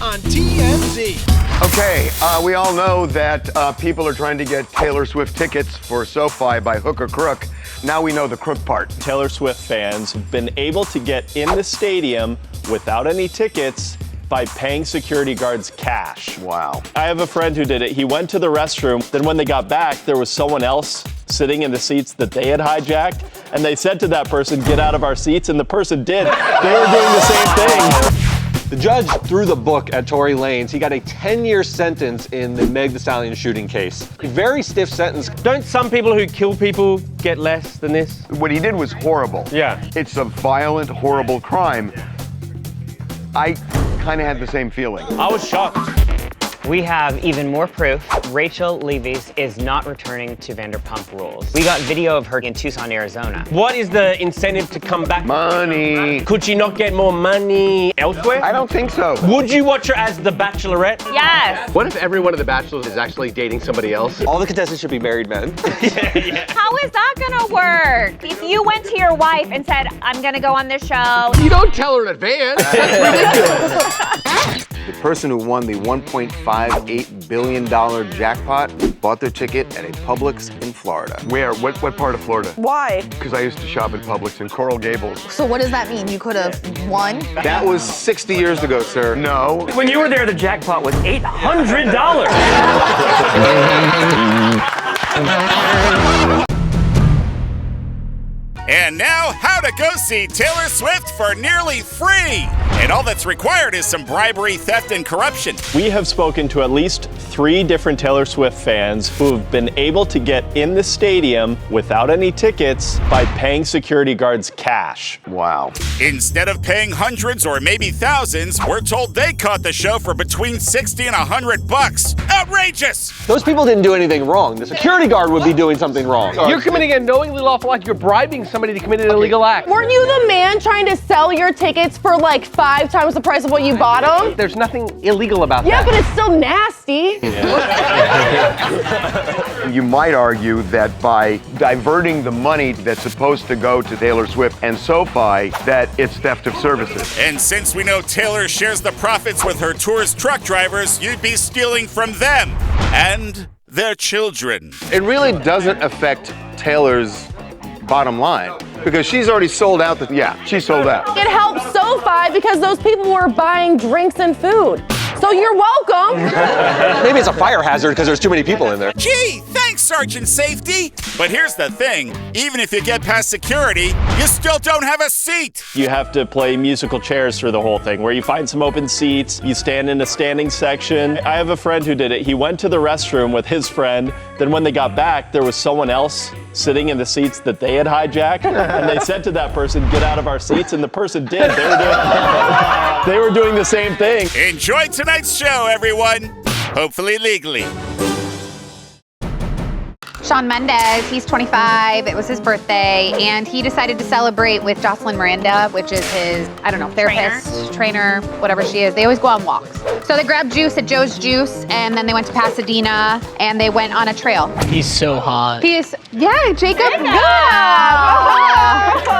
on TMZ. Okay, we all know that people are trying to get Taylor Swift tickets for SoFi by hook or crook. Now we know the crook part. Taylor Swift fans have been able to get in the stadium without any tickets by paying security guards cash. Wow. I have a friend who did it. He went to the restroom, then when they got back, there was someone else sitting in the seats that they had hijacked, and they said to that person, "Get out of our seats," and the person did. They were doing the same thing. The judge threw the book at Tory Lanez. He got a 10-year sentence in the Meg Thee Stallion shooting case. A very stiff sentence. Don't some people who kill people get less than this? What he did was horrible. Yeah. It's a violent, horrible crime. I kind of had the same feeling. I was shocked. We have even more proof. Rachel Levy's is not returning to Vanderpump Rules. We got video of her in Tucson, Arizona. What is the incentive to come back? Money. Could she not get more money elsewhere? I don't think so. Would you watch her as the Bachelorette? Yes! What if every one of the bachelors is actually dating somebody else? All the contestants should be married men. How is that gonna work? If you went to your wife and said, I'm gonna go on this show. You don't tell her in advance. That's ridiculous. The person who won the $1.58 billion jackpot bought their ticket at a Publix in Florida. Where? What part of Florida? Why? Because I used to shop at Publix in Coral Gables. So what does that mean? You could have won? That was 60 years ago, sir. No. When you were there, the jackpot was $800. And now, how to go see Taylor Swift for nearly free. And all that's required is some bribery, theft, and corruption. We have spoken to at least 3 different Taylor Swift fans who have been able to get in the stadium without any tickets by paying security guards cash. Wow. Instead of paying hundreds or maybe thousands, we're told they caught the show for between $60 and $100. Outrageous! Those people didn't do anything wrong. The security guard would be doing something wrong. You're committing a knowingly lawful act. You're bribing somebody to commit an illegal act. Weren't you the man trying to sell your tickets for like 5 times the price of what you bought them? There's nothing illegal about Yeah, that. but it's still nasty. You might argue that by diverting the money that's supposed to go to Taylor Swift and SoFi, that it's theft of services. And since we know Taylor shares the profits with her tourist truck drivers, you'd be stealing from them and their children. It really doesn't affect Taylor's bottom line because she's already sold out. She sold out. It helps SoFi because those people were buying drinks and food. So you're welcome. Maybe it's a fire hazard because there's too many people in there. Gee, thanks, Sergeant Safety. But here's the thing, even if you get past security, you still don't have a seat. You have to play musical chairs through the whole thing, where you find some open seats, you stand in a standing section. I have a friend who did it. He went to the restroom with his friend, then when they got back, there was someone else sitting in the seats that they had hijacked, and they said to that person, "Get out of our seats," and the person did. They were doing the same thing. Enjoy tonight's show, everyone. Hopefully legally. Shawn Mendes, he's 25, it was his birthday, and he decided to celebrate with Jocelyn Miranda, which is his, I don't know, therapist, trainer, whatever she is. They always go on walks. So they grabbed juice at Joe's Juice, and then they went to Pasadena, and they went on a trail. He's so hot. Yeah, Jacob.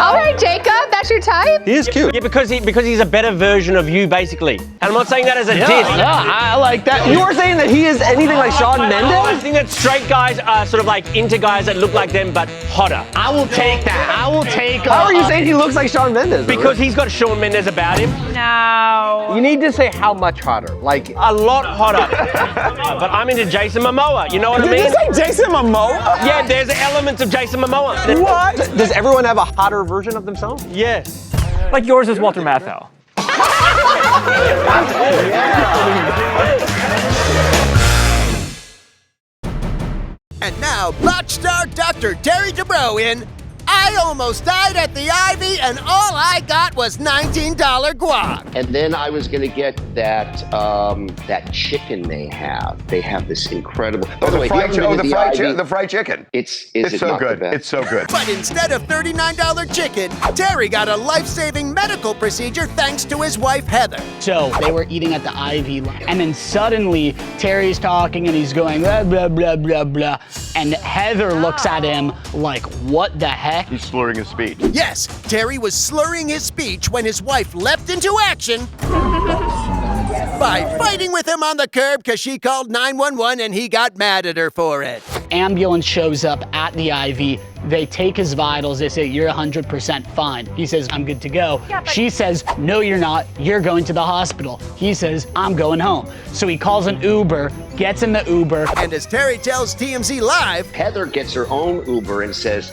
All right, Jacob, that's your type? He is cute. Yeah, because he's a better version of you, basically. And I'm not saying that as a diss. I like that. You are saying that he is anything like Shawn I Mendes? think that straight guys are sort of like into guys that look like them, but hotter. I will take that. I will take. How are you saying he looks like Shawn Mendes? Because he's got Shawn Mendes about him. No. You need to say how much hotter. Like A lot hotter. But I'm into Jason Momoa. You know what I mean? Did you say Jason Momoa? Yeah, there's elements of Jason Momoa. What? Does everyone have a hotter version of themselves? Yes. Like yours is Walter Matthau. And now, Botch star Dr. Terry Dubrow in I almost died at the Ivy and all I got was $19 guac. And then I was gonna get that that chicken they have. They have this incredible. By the way, the fried chicken. It's so good. It's so good. But instead of $39 chicken, Terry got a life-saving medical procedure thanks to his wife, Heather. So they were eating at the Ivy, and then suddenly Terry's talking and he's going blah, blah, blah, blah, blah. And Heather looks at him like, what the heck? He's slurring his speech. Yes, Terry was slurring his speech when his wife leapt into action by fighting with him on the curb because she called 911 and he got mad at her for it. Ambulance shows up at the IV. They take his vitals. They say, you're 100% fine. He says, I'm good to go. Yeah, but she says, no, you're not. You're going to the hospital. He says, I'm going home. So he calls an Uber, gets in the Uber. And as Terry tells TMZ Live, Heather gets her own Uber and says,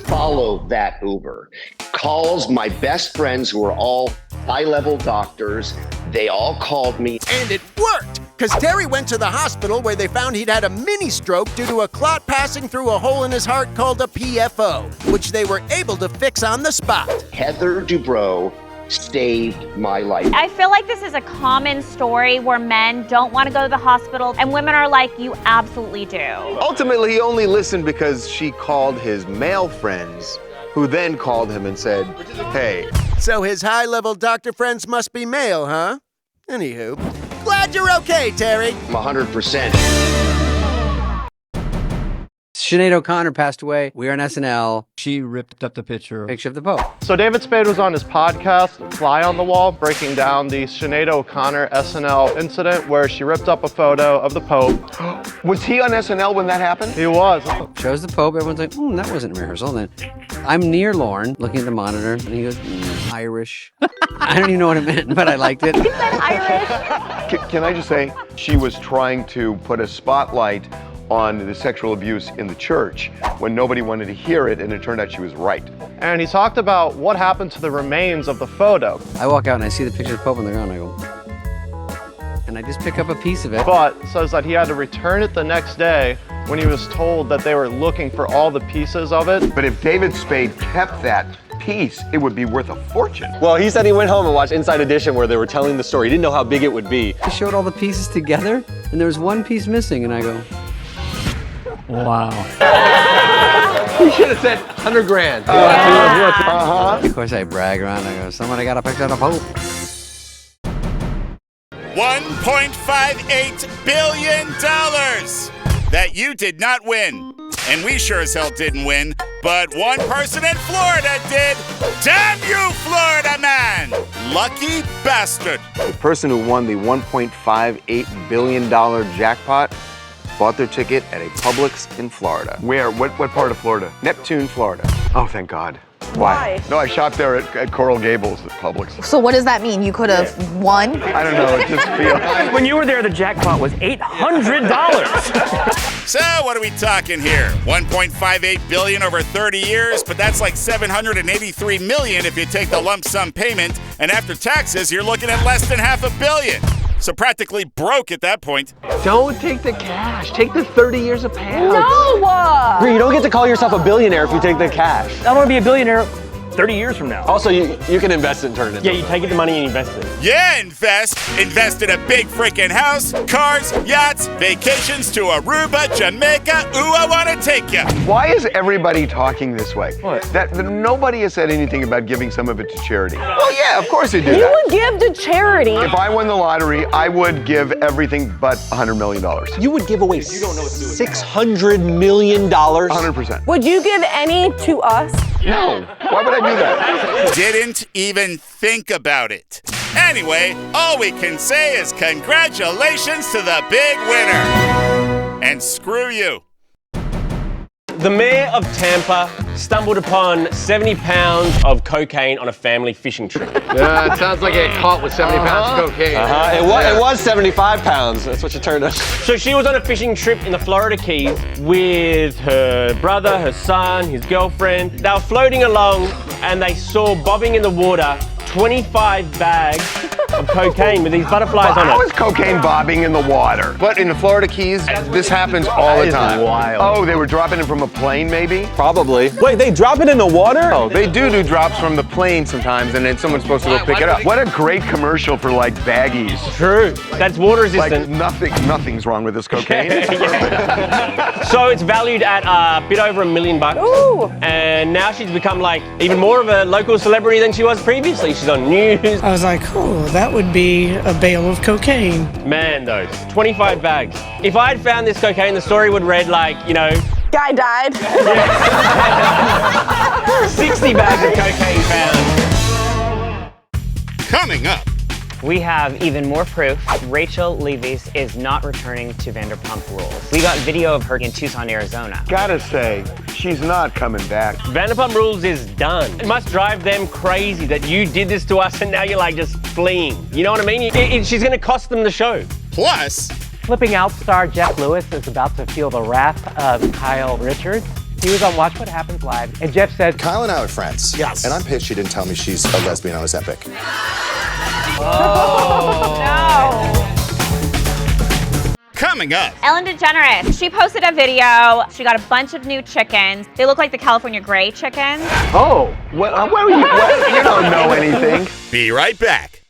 follow that Uber. Calls my best friends who are all high-level doctors. They all called me. And it worked, because Terry went to the hospital where they found he'd had a mini stroke due to a clot passing through a hole in his heart called a PFO, which they were able to fix on the spot. Heather Dubrow saved my life. I feel like this is a common story where men don't want to go to the hospital and women are like, you absolutely do. Ultimately, he only listened because she called his male friends, who then called him and said, hey. So his high-level doctor friends must be male, huh? Anywho, glad you're okay, Terry. I'm 100%. Sinead OConnor passed away. We are on SNL. She ripped up the picture of the Pope. So David Spade was on his podcast, Fly on the Wall, breaking down the Sinead OConnor SNL incident where she ripped up a photo of the Pope. Was he on SNL when that happened? He was. Shows the Pope. Everyone's like, that wasn't rehearsal. And then I'm near Lorne, looking at the monitor, and he goes, Irish. I don't even know what it meant, but I liked it. He said Irish. Can I just say, she was trying to put a spotlight on the sexual abuse in the church when nobody wanted to hear it, and it turned out she was right. And he talked about what happened to the remains of the photo. I walk out and I see the picture of the Pope and they're gone. I go, and I just pick up a piece of it. But says that he had to return it the next day when he was told that they were looking for all the pieces of it. But if David Spade kept that piece, it would be worth a fortune. Well, he said he went home and watched Inside Edition where they were telling the story. He didn't know how big it would be. He showed all the pieces together and there was one piece missing, and I go, wow. He should have said 100 grand. Of course I brag around. I go, somebody got a picture of the Pope. $1.58 billion that you did not win. And we sure as hell didn't win, but one person in Florida did. Damn you, Florida man! Lucky bastard. The person who won the $1.58 billion jackpot bought their ticket at a Publix in Florida. Where? What part of Florida? Neptune, Florida. Oh, thank God. Why? No, I shopped there at Coral Gables at Publix. So what does that mean? You could have won? I don't know, it just feels... When you were there, the jackpot was $800. So what are we talking here? 1.58 billion over 30 years, but that's like 783 million if you take the lump sum payment, and after taxes, you're looking at less than $500 million. So practically broke at that point. Don't take the cash. Take the 30 years of payouts. No! You don't get to call yourself a billionaire if you take the cash. I want to be a billionaire 30 years from now. Also, you can invest it and turn it into Yeah, you take the money and invest it. Yeah, invest. Invest in a big freaking house, cars, yachts, vacations to Aruba, Jamaica. Ooh, I want to take you. Why is everybody talking this way? What? That nobody has said anything about giving some of it to charity. Well, yeah, of course they do You that. would give to charity. If I won the lottery, I would give everything but $100 million. You would give away $600 million? 100%. Would you give any to us? No. Why would I do that? Didn't even think about it. Anyway, all we can say is congratulations to the big winner. And screw you. The mayor of Tampa stumbled upon 70 pounds of cocaine on a family fishing trip. Yeah, it sounds like it caught with 70 pounds of cocaine. It was 75 pounds. That's what you turned us. So she was on a fishing trip in the Florida Keys with her brother, her son, his girlfriend. They were floating along and they saw bobbing in the water 25 bags of cocaine with these butterflies on it. How is cocaine bobbing in the water? But in the Florida Keys, this happens all the time. Wild. Oh, they were dropping it from a plane, maybe? Probably. Wait, they drop it in the water? Oh, they do drops from the plane sometimes, and then someone's supposed to go pick it up. What a great commercial for like baggies. True. That's water resistant. Like nothing's wrong with this cocaine. So it's valued at a bit over $1 million. Ooh. And now she's become like even more of a local celebrity than she was previously. She's on news. I was like, oh, that would be a bale of cocaine. Man, those 25 bags. If I had found this cocaine, the story would read like, you know, Guy died. 60 bags of cocaine found. Coming up, We have even more proof. Rachel Levy's is not returning to Vanderpump Rules. We got video of her in Tucson, Arizona. Gotta say, she's not coming back. Vanderpump Rules is done. It must drive them crazy that you did this to us and now you're like just fleeing. You know what I mean? She's gonna cost them the show. Plus, Flipping Out star Jeff Lewis is about to feel the wrath of Kyle Richards. He was on Watch What Happens Live, and Jeff said, Kyle and I are friends. Yes. And I'm pissed she didn't tell me she's a lesbian on Ozempic. Oh, no. coming up. Ellen DeGeneres, she posted a video. She got a bunch of new chickens. They look like the California gray chickens. Oh, what are you? You don't know anything. Be right back.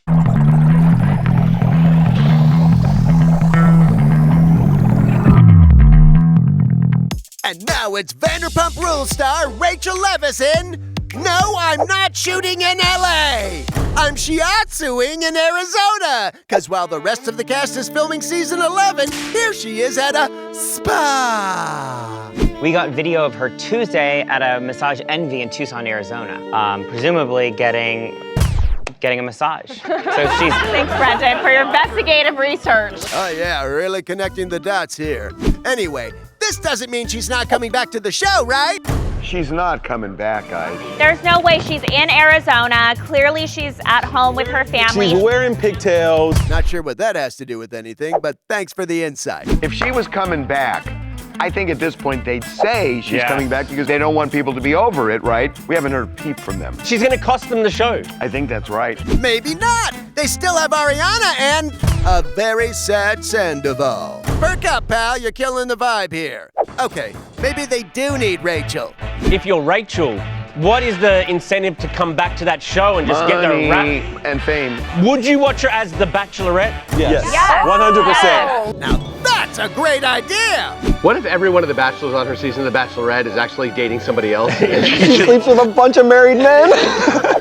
And now it's Vanderpump Rules star Rachel Leviss in No, I'm Not Shooting in LA. I'm shiatsuing in Arizona. Cause while the rest of the cast is filming season 11, here she is at a spa. We got video of her Tuesday at a Massage Envy in Tucson, Arizona. Presumably getting a massage. So she's... Thanks, Brendan, for your investigative research. Oh yeah, really connecting the dots here. Anyway, this doesn't mean she's not coming back to the show, right? She's not coming back, guys. There's no way. She's in Arizona. Clearly she's at home with her family. She's wearing pigtails. Not sure what that has to do with anything, but thanks for the insight. If she was coming back, I think at this point they'd say she's coming back because they don't want people to be over it, right? We haven't heard a peep from them. She's gonna cost them the show. I think that's right. Maybe not. They still have Ariana and a very sad Sandoval. Perk up, pal. You're killing the vibe here. Okay, maybe they do need Rachel. If you're Rachel, what is the incentive to come back to that show and just get the rap? And fame. Would you watch her as the Bachelorette? Yes. 100%. Now that's a great idea. What if every one of the Bachelors on her season of The Bachelorette is actually dating somebody else? She sleeps with a bunch of married men.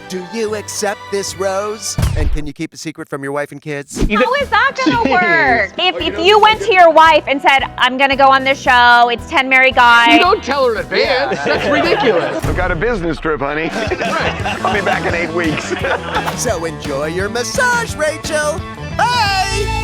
Do you accept this, Rose? And can you keep a secret from your wife and kids? How is that gonna work? If you went to your wife and said, I'm gonna go on this show, it's 10 married guys. You don't tell her in advance. That's ridiculous. I've got a business trip, honey. I'll be back in 8 weeks. So enjoy your massage, Rachel. Bye!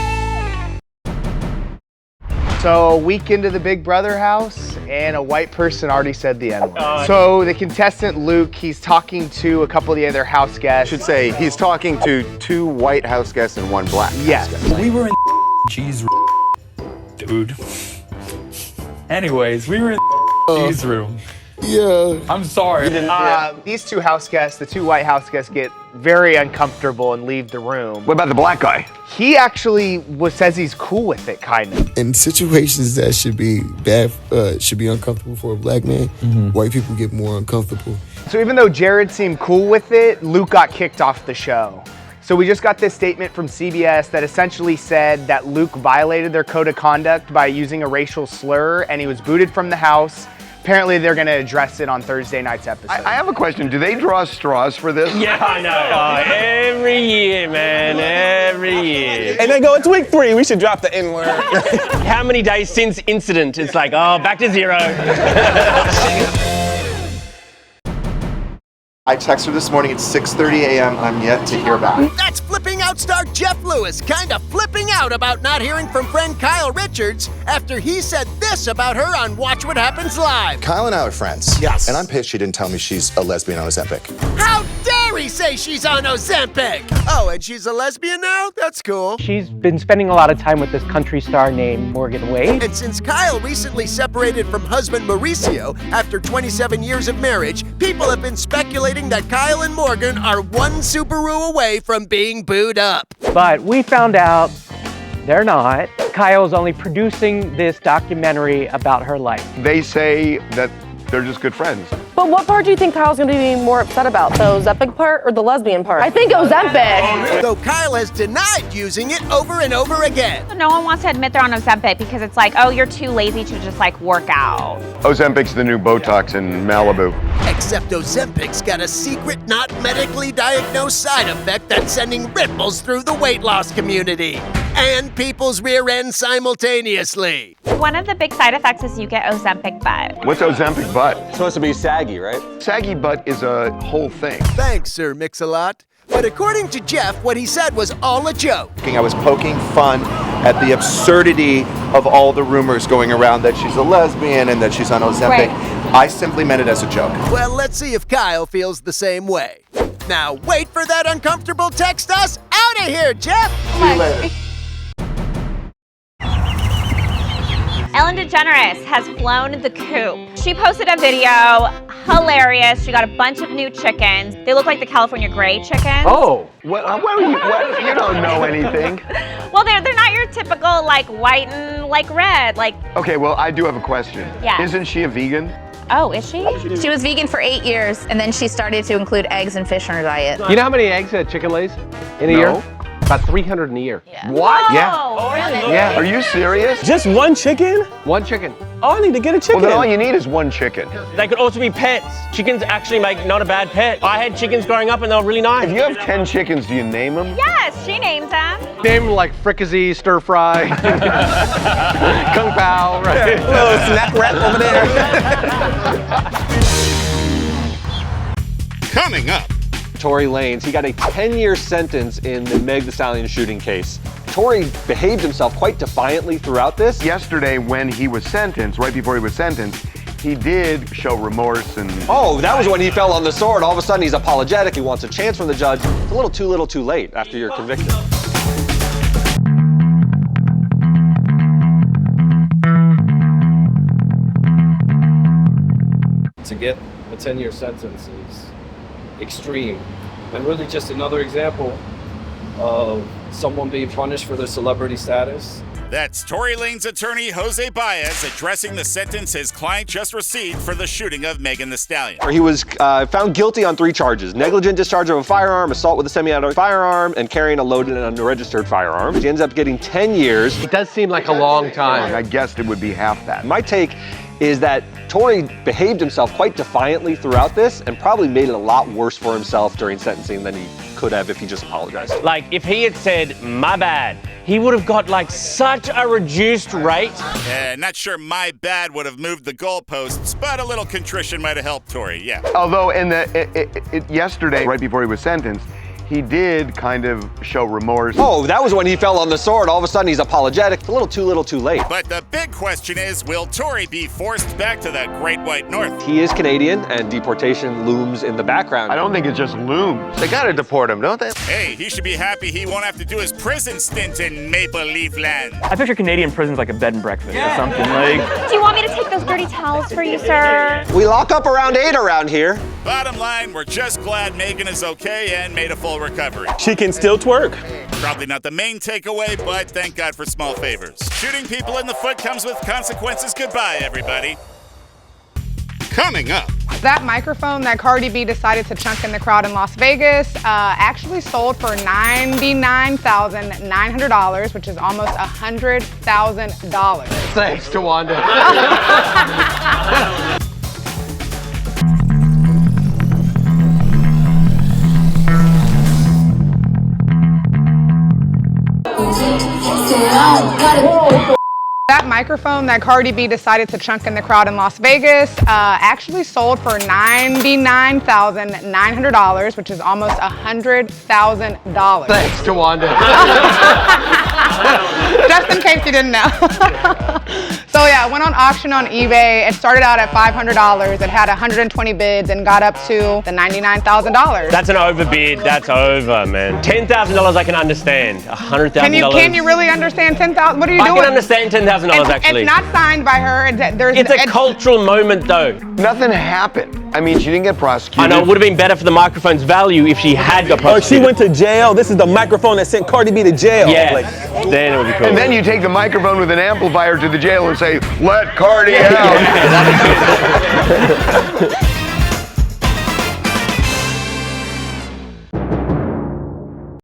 So a week into the Big Brother house, and a white person already said the N-word. So the contestant Luke, he's talking to a couple of the other house guests. I should say he's talking to 2 white house guests and 1 black house guest. We were in cheese dude. Anyways, we were in cheese room. Yeah. I'm sorry. These 2 house guests, the 2 white house guests, get very uncomfortable and leave the room. What about the black guy? He actually says he's cool with it, kind of. In situations that should be bad, should be uncomfortable for a black man, white people get more uncomfortable. So even though Jared seemed cool with it, Luke got kicked off the show. So we just got this statement from CBS that essentially said that Luke violated their code of conduct by using a racial slur, and he was booted from the house. Apparently, they're going to address it on Thursday night's episode. I have a question. Do they draw straws for this? Yeah, I know. Every year, man. Every year. And they go, it's week 3. We should drop the N-word. How many days since incident? It's like, oh, back to 0. I texted her this morning at 6:30 a.m. I'm yet to hear back. That's Flipping Out star Jeff Lewis, kinda flipping out about not hearing from friend Kyle Richards after he said this about her on Watch What Happens Live. Kyle and I are friends. Yes. And I'm pissed she didn't tell me she's a lesbian on Ozempic. How dare he say she's on Ozempic? Oh, and she's a lesbian now? That's cool. she's been spending a lot of time with this country star named Morgan Wade. And since Kyle recently separated from husband Mauricio after 27 years of marriage, people have been speculating that Kyle and Morgan are one Subaru away from being booed up. But we found out they're not. Kyle's only producing this documentary about her life. They say that they're just good friends. But what part do you think Kyle's gonna be more upset about? The Ozempic part or the lesbian part? I think Ozempic. Though Kyle has denied using it over and over again. No one wants to admit they're on Ozempic because it's like, oh, you're too lazy to just like work out. Ozempic's the new Botox in Malibu. Except Ozempic's got a secret, not medically diagnosed side effect that's sending ripples through the weight loss community and people's rear ends simultaneously. One of the big side effects is you get Ozempic butt. What's Ozempic butt? It's supposed to be saggy, right? Saggy butt is a whole thing. Thanks, Sir Mix-a-Lot. But according to Jeff, what he said was all a joke. I was poking fun at the absurdity of all the rumors going around that she's a lesbian and that she's on Ozempic. I simply meant it as a joke. Well, let's see if Kyle feels the same way. Now, wait for that uncomfortable text us. Out of here, Jeff! See you later. Ellen DeGeneres has flown the Coop. She posted a video, hilarious. She got a bunch of new chickens. They look like the California gray chickens. Oh, well, you don't know anything. Well, they're not your typical like white and like red. Like. Okay, well, I do have a question. Yeah. Isn't she a vegan? Oh, is she? She was vegan for 8 years, and then she started to include eggs and fish in her diet. You know how many eggs a chicken lays in a year? About 300 in a year. What? Oh, Yeah. really? Yeah. Are you serious? Just one chicken? One chicken. Oh, I need to get a chicken. Well, then all you need is one chicken. They could also be pets. Chickens actually make not a bad pet. I had chickens growing up and they were really nice. If you have 10 chickens, do you name them? Yes, she names them. Name them like fricassee, stir fry, kung pao, right? Little snack wrap over there. Coming up. Tory Lanez, he got a 10-year sentence in the Meg Thee Stallion shooting case. Tory behaved himself quite defiantly throughout this. Yesterday, when he was sentenced, right before he was sentenced, he did show remorse and... Oh, that was when he fell on the sword. All of a sudden, he's apologetic. He wants a chance from the judge. It's a little too late after you're convicted. To get a 10-year sentence is extreme, and really just another example of someone being punished for their celebrity status. That's Tory Lanez attorney Jose Baez addressing the sentence his client just received for the shooting of Megan Thee Stallion. He was found guilty on 3 charges: negligent discharge of a firearm, assault with a semi-automatic firearm, and carrying a loaded and unregistered firearm. He ends up getting 10 years. It does seem like a long time. I guessed it would be half that. My take is that Tory behaved himself quite defiantly throughout this and probably made it a lot worse for himself during sentencing than he could have if he just apologized. Like, if he had said, my bad, he would have got like such a reduced rate. Yeah, not sure my bad would have moved the goalposts, but a little contrition might have helped Tory, yeah. Although yesterday, right before he was sentenced, he did kind of show remorse. Oh, that was when he fell on the sword. All of a sudden, he's apologetic. It's a little too late. But the big question is, will Tory be forced back to the Great White North? He is Canadian, and deportation looms in the background. I don't think it just looms. They gotta deport him, don't they? Hey, he should be happy he won't have to do his prison stint in Maple Leaf Land. I picture Canadian prisons like a bed and breakfast or something. Like. Do you want me to take those dirty towels for you, sir? We lock up around 8 around here. Bottom line, we're just glad Megan is okay and made a full recovery. She can still twerk. Probably not the main takeaway, but thank God for small favors. Shooting people in the foot comes with consequences. Goodbye, everybody. Coming up. That microphone that Cardi B decided to chunk in the crowd in Las Vegas actually sold for $99,900, which is almost $100,000. Thanks to Wanda. That microphone that Cardi B decided to chunk in the crowd in Las Vegas actually sold for $99,900, which is almost $100,000. Thanks to Wanda. Just in case you didn't know. So yeah, it went on auction on eBay. It started out at $500. It had 120 bids and got up to the $99,000. That's an overbid. That's over, man. $10,000 I can understand. $100,000. Can you really understand 10,000? What are you doing? I can understand $10,000 actually. It's not signed by her. It's a cultural moment though. Nothing happened. I mean, she didn't get prosecuted. I know, it would have been better for the microphone's value if she had got prosecuted. Or she went to jail. This is the microphone that sent Cardi B to jail. Yeah, like, then it would be cool. And then you take the microphone with an amplifier to the jail and say, let Cardi out. Yeah,